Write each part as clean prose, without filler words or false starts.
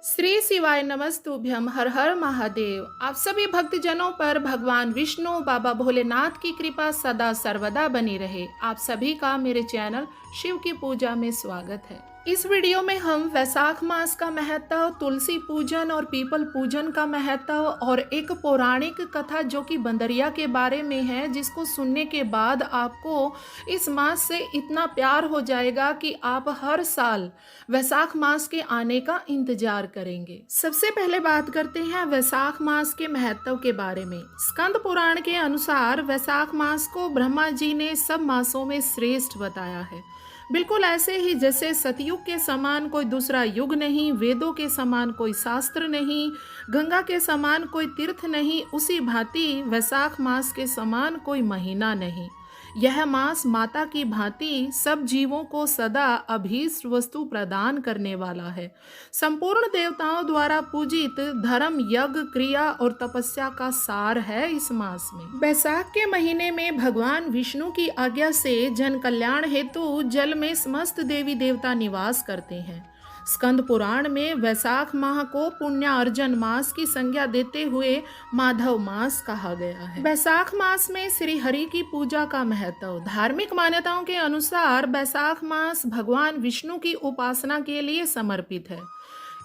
श्री शिवाय नमस्तुभ्यम हर हर महादेव। आप सभी भक्तजनों पर भगवान विष्णु बाबा भोलेनाथ की कृपा सदा सर्वदा बनी रहे। आप सभी का मेरे चैनल शिव की पूजा में स्वागत है। इस वीडियो में हम वैशाख मास का महत्व, तुलसी पूजन और पीपल पूजन का महत्व और एक पौराणिक कथा जो कि बंदरिया के बारे में है, जिसको सुनने के बाद आपको इस मास से इतना प्यार हो जाएगा कि आप हर साल वैशाख मास के आने का इंतजार करेंगे। सबसे पहले बात करते हैं वैशाख मास के महत्व के बारे में। स्कंद पुराण के अनुसार वैशाख मास को ब्रह्मा जी ने सब मासों में श्रेष्ठ बताया है। बिल्कुल ऐसे ही जैसे सतयुग के समान कोई दूसरा युग नहीं, वेदों के समान कोई शास्त्र नहीं, गंगा के समान कोई तीर्थ नहीं, उसी भांति वैशाख मास के समान कोई महीना नहीं। यह मास माता की भांति सब जीवों को सदा अभीष्ट वस्तु प्रदान करने वाला है। संपूर्ण देवताओं द्वारा पूजित धर्म, यज्ञ, क्रिया और तपस्या का सार है इस मास में। वैशाख के महीने में भगवान विष्णु की आज्ञा से जन कल्याण हेतु जल में समस्त देवी देवता निवास करते हैं। स्कंद पुराण में वैशाख माह को पुण्यार्जन मास की संज्ञा देते हुए माधव मास कहा गया है। वैशाख मास में श्री हरि की पूजा का महत्व। धार्मिक मान्यताओं के अनुसार वैशाख मास भगवान विष्णु की उपासना के लिए समर्पित है।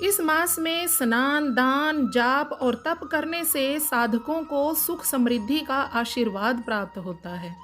इस मास में स्नान, दान, जाप और तप करने से साधकों को सुख समृद्धि का आशीर्वाद प्राप्त होता है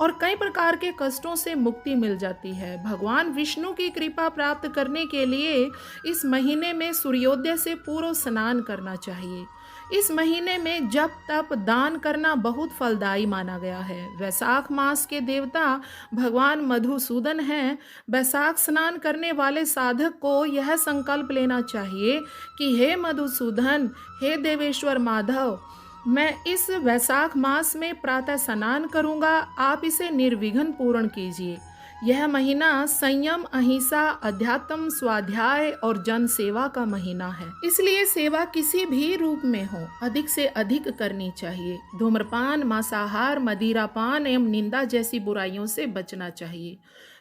और कई प्रकार के कष्टों से मुक्ति मिल जाती है। भगवान विष्णु की कृपा प्राप्त करने के लिए इस महीने में सूर्योदय से पूर्व स्नान करना चाहिए। इस महीने में जप, तप, दान करना बहुत फलदायी माना गया है। वैशाख मास के देवता भगवान मधुसूदन हैं। वैशाख स्नान करने वाले साधक को यह संकल्प लेना चाहिए कि हे मधुसूदन, हे देवेश्वर माधव, मैं इस वैशाख मास में प्रातः स्नान करूंगा, आप इसे निर्विघ्न पूर्ण कीजिए। यह महीना संयम, अहिंसा, अध्यात्म, स्वाध्याय और जन सेवा का महीना है। इसलिए सेवा किसी भी रूप में हो अधिक से अधिक करनी चाहिए। धूम्रपान, मांसाहार, मदिरापान एवं निंदा जैसी बुराइयों से बचना चाहिए।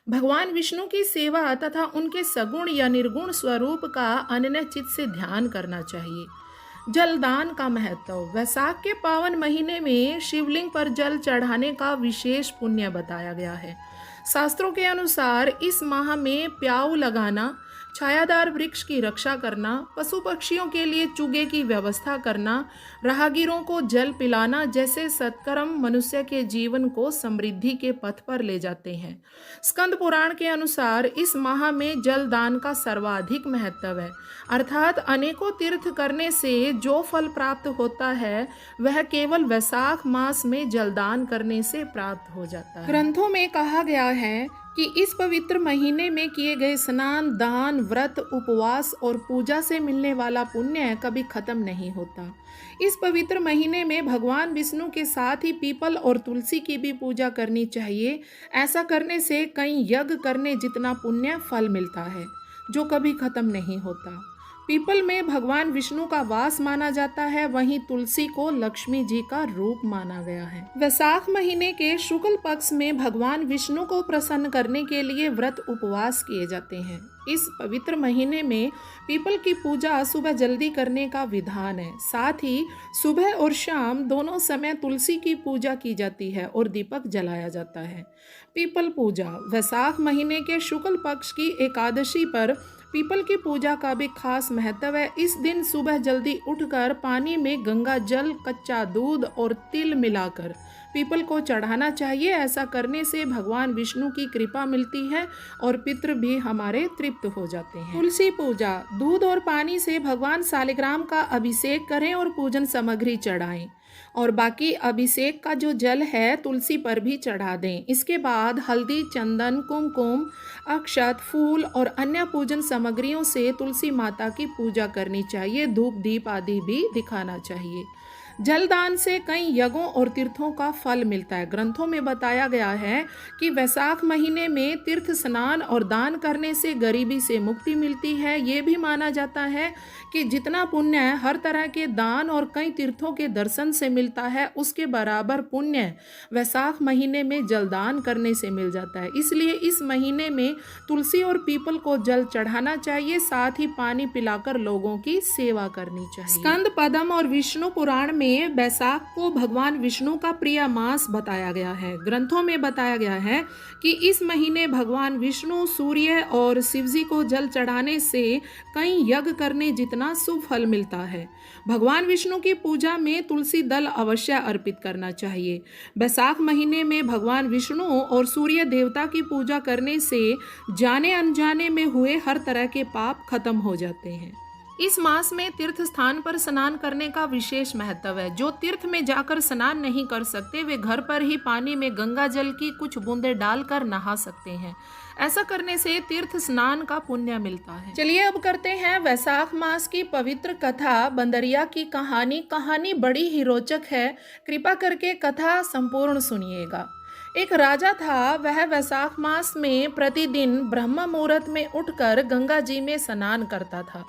भगवान विष्णु की सेवा तथा उनके सगुण या निर्गुण स्वरूप का अनन्य चित्त से ध्यान करना चाहिए। जलदान का महत्व। वैशाख के पावन महीने में शिवलिंग पर जल चढ़ाने का विशेष पुण्य बताया गया है। शास्त्रों के अनुसार इस माह में प्याऊ लगाना, छायादार वृक्ष की रक्षा करना, पशु पक्षियों के लिए चुगे की व्यवस्था करना, राहगीरों को जल पिलाना जैसे सत्कर्म मनुष्य के जीवन को समृद्धि के पथ पर ले जाते हैं। स्कंद पुराण के अनुसार इस माह में जल दान का सर्वाधिक महत्व है, अर्थात अनेकों तीर्थ करने से जो फल प्राप्त होता है वह केवल वैशाख मास में जलदान करने से प्राप्त हो जाता है। ग्रंथों में कहा गया है कि इस पवित्र महीने में किए गए स्नान, दान, व्रत, उपवास और पूजा से मिलने वाला पुण्य कभी खत्म नहीं होता। इस पवित्र महीने में भगवान विष्णु के साथ ही पीपल और तुलसी की भी पूजा करनी चाहिए। ऐसा करने से कई यज्ञ करने जितना पुण्य फल मिलता है जो कभी खत्म नहीं होता। पीपल में भगवान विष्णु का वास माना जाता है, वहीं तुलसी को लक्ष्मी जी का रूप माना गया है। वैशाख महीने के शुक्ल पक्ष में भगवान विष्णु को प्रसन्न करने के लिए व्रत, उपवास किए जाते हैं। इस पवित्र महीने में पीपल की पूजा सुबह जल्दी करने का विधान है। साथ ही सुबह और शाम दोनों समय तुलसी की पूजा की जाती है और दीपक जलाया जाता है। पीपल पूजा। वैशाख महीने के शुक्ल पक्ष की एकादशी पर पीपल की पूजा का भी खास महत्व है। इस दिन सुबह जल्दी उठकर पानी में गंगा जल, कच्चा दूध और तिल मिलाकर पीपल को चढ़ाना चाहिए। ऐसा करने से भगवान विष्णु की कृपा मिलती है और पितृ भी हमारे तृप्त हो जाते हैं। तुलसी पूजा। दूध और पानी से भगवान शालिग्राम का अभिषेक करें और पूजन सामग्री चढ़ाएं और बाकी अभिषेक का जो जल है तुलसी पर भी चढ़ा दें। इसके बाद हल्दी, चंदन, कुमकुम, अक्षत, फूल और अन्य पूजन सामग्रियों से तुलसी माता की पूजा करनी चाहिए। धूप, दीप आदि भी दिखाना चाहिए। जलदान से कई यज्ञों और तीर्थों का फल मिलता है। ग्रंथों में बताया गया है कि वैशाख महीने में तीर्थ स्नान और दान करने से गरीबी से मुक्ति मिलती है। ये भी माना जाता है कि जितना पुण्य हर तरह के दान और कई तीर्थों के दर्शन से मिलता है, उसके बराबर पुण्य वैशाख महीने में जलदान करने से मिल जाता है। इसलिए इस महीने में तुलसी और पीपल को जल चढ़ाना चाहिए, साथ ही पानी पिलाकर लोगों की सेवा करनी चाहिए। स्कंद पद्म और विष्णु पुराण में वैशाख को भगवान विष्णु का प्रिय मास बताया गया है। ग्रंथों में बताया गया है कि इस महीने भगवान विष्णु, सूर्य और शिवजी को जल चढ़ाने से कई यज्ञ करने जितना शुभ फल मिलता है। भगवान विष्णु की पूजा में तुलसी दल अवश्य अर्पित करना चाहिए। वैशाख महीने में भगवान विष्णु और सूर्य देवता की पूजा करने से जाने अनजाने में हुए हर तरह के पाप खत्म हो जाते हैं। इस मास में तीर्थ स्थान पर स्नान करने का विशेष महत्व है। जो तीर्थ में जाकर स्नान नहीं कर सकते, वे घर पर ही पानी में गंगा जल की कुछ बूंदें डालकर नहा सकते हैं। ऐसा करने से तीर्थ स्नान का पुण्य मिलता है। चलिए अब करते हैं वैशाख मास की पवित्र कथा बंदरिया की कहानी। कहानी बड़ी ही रोचक है, कृपा करके कथा संपूर्ण सुनिएगा। एक राजा था, वह वैशाख मास में प्रतिदिन ब्रह्म मुहूर्त में उठकर गंगा जी में स्नान करता था।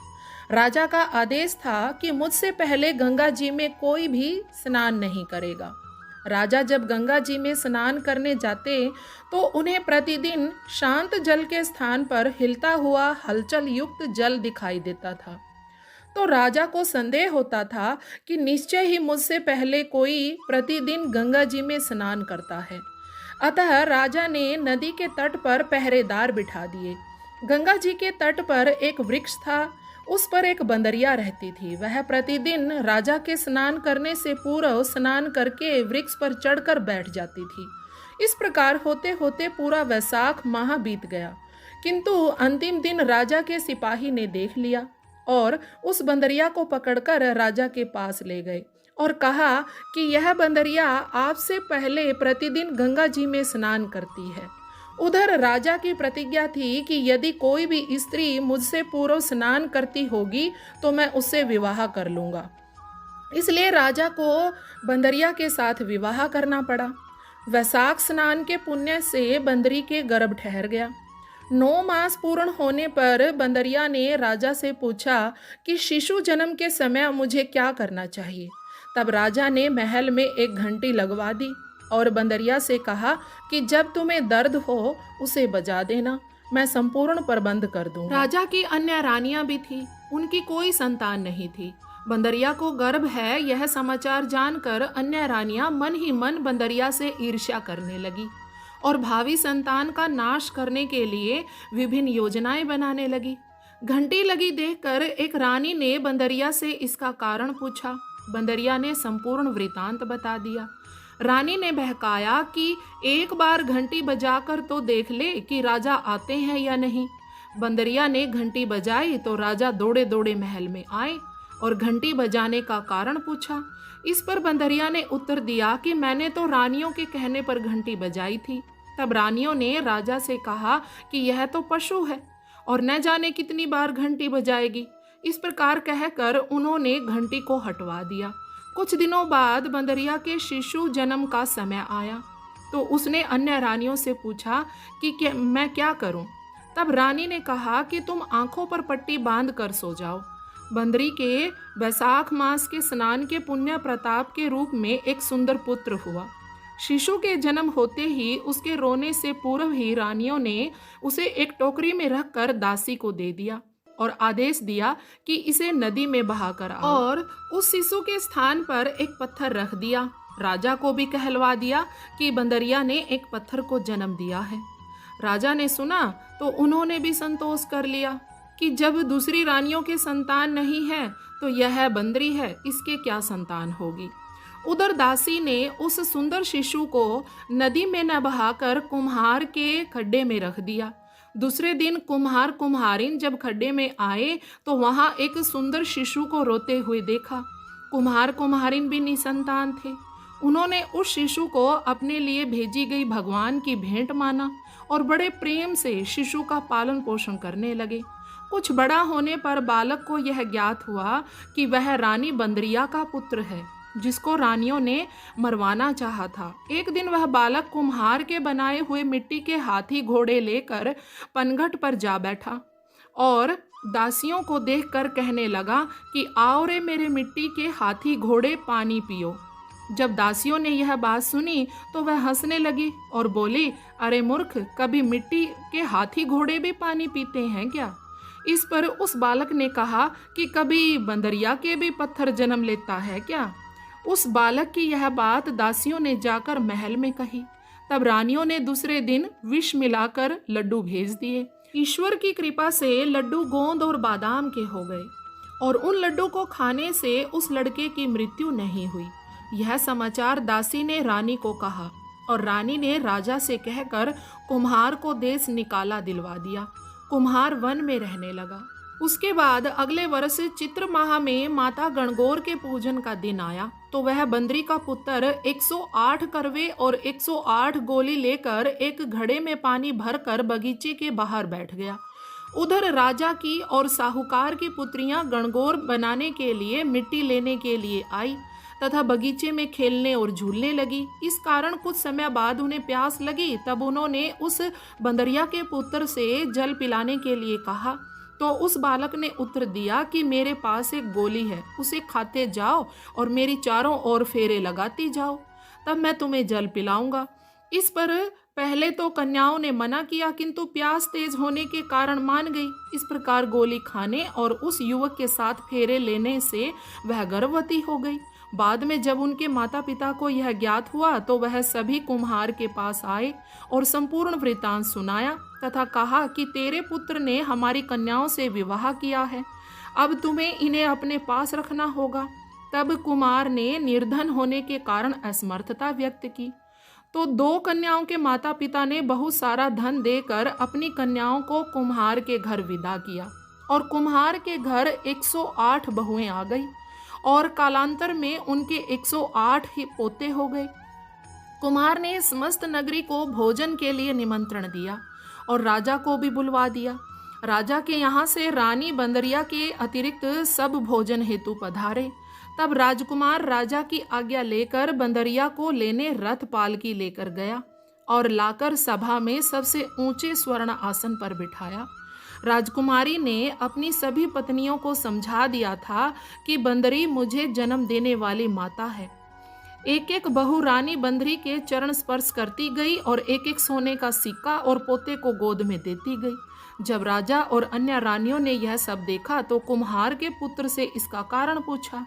राजा का आदेश था कि मुझसे पहले गंगा जी में कोई भी स्नान नहीं करेगा। राजा जब गंगा जी में स्नान करने जाते तो उन्हें प्रतिदिन शांत जल के स्थान पर हिलता हुआ हलचल युक्त जल दिखाई देता था। तो राजा को संदेह होता था कि निश्चय ही मुझसे पहले कोई प्रतिदिन गंगा जी में स्नान करता है। अतः राजा ने नदी के तट पर पहरेदार बिठा दिए। गंगा जी के तट पर एक वृक्ष था, उस पर एक बंदरिया रहती थी। वह प्रतिदिन राजा के स्नान करने से पूर्व स्नान करके वृक्ष पर चढ़कर बैठ जाती थी। इस प्रकार होते होते पूरा वैशाख माह बीत गया, किंतु अंतिम दिन राजा के सिपाही ने देख लिया और उस बंदरिया को पकड़कर राजा के पास ले गए और कहा कि यह बंदरिया आपसे पहले प्रतिदिन गंगा जी में स्नान करती है। उधर राजा की प्रतिज्ञा थी कि यदि कोई भी स्त्री मुझसे पूर्व स्नान करती होगी तो मैं उससे विवाह कर लूँगा। इसलिए राजा को बंदरिया के साथ विवाह करना पड़ा। वैशाख स्नान के पुण्य से बंदरी के गर्भ ठहर गया। 9 मास पूर्ण होने पर बंदरिया ने राजा से पूछा कि शिशु जन्म के समय मुझे क्या करना चाहिए। तब राजा ने महल में एक घंटी लगवा दी और बंदरिया से कहा कि जब तुम्हें दर्द हो उसे बजा देना, मैं संपूर्ण प्रबंध कर दूंगा। राजा की अन्य रानियां भी थी, उनकी कोई संतान नहीं थी। बंदरिया को गर्भ है यह समाचार जानकर अन्य रानियां मन ही मन बंदरिया से ईर्ष्या करने लगी और भावी संतान का नाश करने के लिए विभिन्न योजनाएं बनाने लगी। घंटी लगी देखकर एक रानी ने बंदरिया से इसका कारण पूछा। बंदरिया ने संपूर्ण वृतांत बता दिया। रानी ने बहकाया कि एक बार घंटी बजाकर तो देख ले कि राजा आते हैं या नहीं। बंदरिया ने घंटी बजाई तो राजा दौड़े दौड़े महल में आए और घंटी बजाने का कारण पूछा। इस पर बंदरिया ने उत्तर दिया कि मैंने तो रानियों के कहने पर घंटी बजाई थी। तब रानियों ने राजा से कहा कि यह तो पशु है और न जाने कितनी बार घंटी बजाएगी। इस प्रकार कहकर उन्होंने घंटी को हटवा दिया। कुछ दिनों बाद बंदरिया के शिशु जन्म का समय आया तो उसने अन्य रानियों से पूछा कि मैं क्या करूं। तब रानी ने कहा कि तुम आंखों पर पट्टी बांध कर सो जाओ। बंदरी के वैशाख मास के स्नान के पुण्य प्रताप के रूप में एक सुंदर पुत्र हुआ। शिशु के जन्म होते ही उसके रोने से पूर्व ही रानियों ने उसे एक टोकरी में रखकर दासी को दे दिया और आदेश दिया कि इसे नदी में बहाकर आओ और उस शिशु के स्थान पर एक पत्थर रख दिया। राजा को भी कहलवा दिया कि बंदरिया ने एक पत्थर को जन्म दिया है। राजा ने सुना तो उन्होंने भी संतोष कर लिया कि जब दूसरी रानियों के संतान नहीं है तो यह बंदरी है, इसके क्या संतान होगी। उधर दासी ने उस सुंदर शिशु को नदी में न बहाकर कुम्हार के खड्डे में रख दिया। दूसरे दिन कुम्हार कुम्हारिन जब खड्डे में आए तो वहां एक सुंदर शिशु को रोते हुए देखा। कुम्हार कुम्हारिन भी निसंतान थे। उन्होंने उस शिशु को अपने लिए भेजी गई भगवान की भेंट माना और बड़े प्रेम से शिशु का पालन पोषण करने लगे। कुछ बड़ा होने पर बालक को यह ज्ञात हुआ कि वह रानी बंदरिया का पुत्र है। जिसको रानियों ने मरवाना चाहा था। एक दिन वह बालक कुम्हार के बनाए हुए मिट्टी के हाथी घोड़े लेकर पनघट पर जा बैठा और दासियों को देखकर कहने लगा कि आओ रे मेरे मिट्टी के हाथी घोड़े, पानी पियो। जब दासियों ने यह बात सुनी तो वह हंसने लगी और बोली, अरे मूर्ख, कभी मिट्टी के हाथी घोड़े भी पानी पीते हैं क्या? इस पर उस बालक ने कहा कि कभी बंदरिया के भी पत्थर जन्म लेता है क्या? उस बालक की यह बात दासियों ने जाकर महल में कही। तब रानियों ने दूसरे दिन विष मिलाकर लड्डू भेज दिए। ईश्वर की कृपा से लड्डू गोंद और बादाम के हो गए और उन लड्डू को खाने से उस लड़के की मृत्यु नहीं हुई। यह समाचार दासी ने रानी को कहा और रानी ने राजा से कहकर कुम्हार को देश निकाला दिलवा दिया। कुम्हार वन में रहने लगा। उसके बाद अगले वर्ष चित्र माह में माता गणगौर के पूजन का दिन आया तो वह बंदरी का पुत्र 108 करवे और 108 गोली लेकर एक घड़े में पानी भरकर बगीचे के बाहर बैठ गया। उधर राजा की और साहूकार की पुत्रियां गणगौर बनाने के लिए मिट्टी लेने के लिए आई तथा बगीचे में खेलने और झूलने लगी। इस कारण कुछ समय बाद उन्हें प्यास लगी। तब उन्होंने उस बंदरिया के पुत्र से जल पिलाने के लिए कहा तो उस बालक ने उत्तर दिया कि मेरे पास एक गोली है, उसे खाते जाओ और मेरी चारों ओर फेरे लगाती जाओ, तब मैं तुम्हें जल पिलाऊंगा। इस पर पहले तो कन्याओं ने मना किया किंतु प्यास तेज होने के कारण मान गई। इस प्रकार गोली खाने और उस युवक के साथ फेरे लेने से वह गर्भवती हो गई। बाद में जब उनके माता पिता को यह ज्ञात हुआ तो वह सभी कुम्हार के पास आए और संपूर्ण वृतांत सुनाया तथा कहा कि तेरे पुत्र ने हमारी कन्याओं से विवाह किया है, अब तुम्हें इन्हें अपने पास रखना होगा। तब कुमार ने निर्धन होने के कारण असमर्थता व्यक्त की तो 2 कन्याओं के माता पिता ने बहुत सारा धन देकर अपनी कन्याओं को कुम्हार के घर विदा किया और कुम्हार के घर 108 बहुएं आ गई और कालांतर में उनके 108 ही पोते हो गए। कुम्हार ने समस्त नगरी को भोजन के लिए निमंत्रण दिया और राजा को भी बुलवा दिया। राजा के यहाँ से रानी बंदरिया के अतिरिक्त सब भोजन हेतु पधारे। तब राजकुमार राजा की आज्ञा लेकर बंदरिया को लेने रथ पालकी लेकर गया और लाकर सभा में सबसे ऊंचे स्वर्ण आसन पर बिठाया। राजकुमारी ने अपनी सभी पत्नियों को समझा दिया था कि बंदरी मुझे जन्म देने वाली माता है। एक एक बहू रानी बंदरी के चरण स्पर्श करती गई और एक एक सोने का सिक्का और पोते को गोद में देती गई। जब राजा और अन्य रानियों ने यह सब देखा तो कुम्हार के पुत्र से इसका कारण पूछा।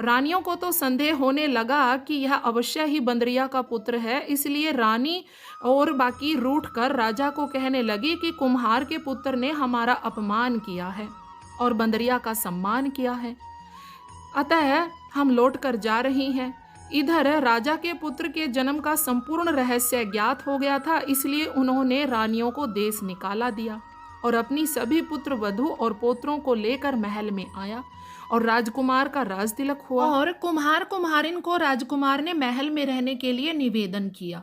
रानियों को तो संदेह होने लगा कि यह अवश्य ही बंदरिया का पुत्र है, इसलिए रानी और बाकी रूठ कर राजा को कहने लगी कि कुम्हार के पुत्र ने हमारा अपमान किया है और बंदरिया का सम्मान किया है, अतः हम लौट कर जा रही हैं। इधर राजा के पुत्र के जन्म का संपूर्ण रहस्य ज्ञात हो गया था, इसलिए उन्होंने रानियों को देश निकाला दिया और अपनी सभी पुत्र वधू और पोत्रों को लेकर महल में आया और राजकुमार का राज तिलक हुआ। और कुम्हार कुम्हारिन को राजकुमार ने महल में रहने के लिए निवेदन किया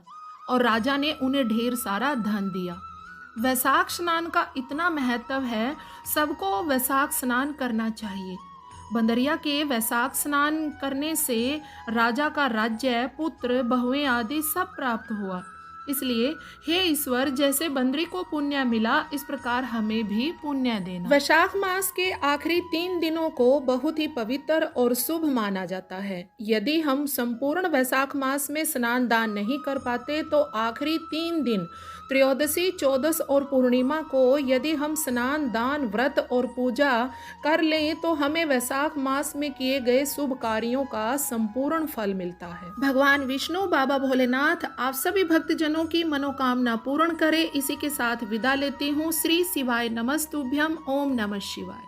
और राजा ने उन्हें ढेर सारा धन दिया। वैशाख स्नान का इतना महत्व है, सबको वैशाख स्नान करना चाहिए। बंदरिया के वैशाख स्नान करने से राजा का राज्य, पुत्र, बहुएं आदि सब प्राप्त हुआ। इसलिए हे ईश्वर, जैसे बंदरी को पुण्य मिला इस प्रकार हमें भी पुण्य देना। वैशाख मास के आखिरी 3 दिनों को बहुत ही पवित्र और शुभ माना जाता है। यदि हम संपूर्ण वैशाख मास में स्नान दान नहीं कर पाते तो आखिरी 3 दिन त्रयोदशी, चौदस और पूर्णिमा को यदि हम स्नान दान, व्रत और पूजा कर लें तो हमें वैशाख मास में किए गए शुभ कार्यों का संपूर्ण फल मिलता है। भगवान विष्णु, बाबा भोलेनाथ आप सभी भक्तजनों की मनोकामना पूर्ण करे। इसी के साथ विदा लेती हूँ। श्री शिवाय नमस्तुभ्यम। ओम नमः शिवाय।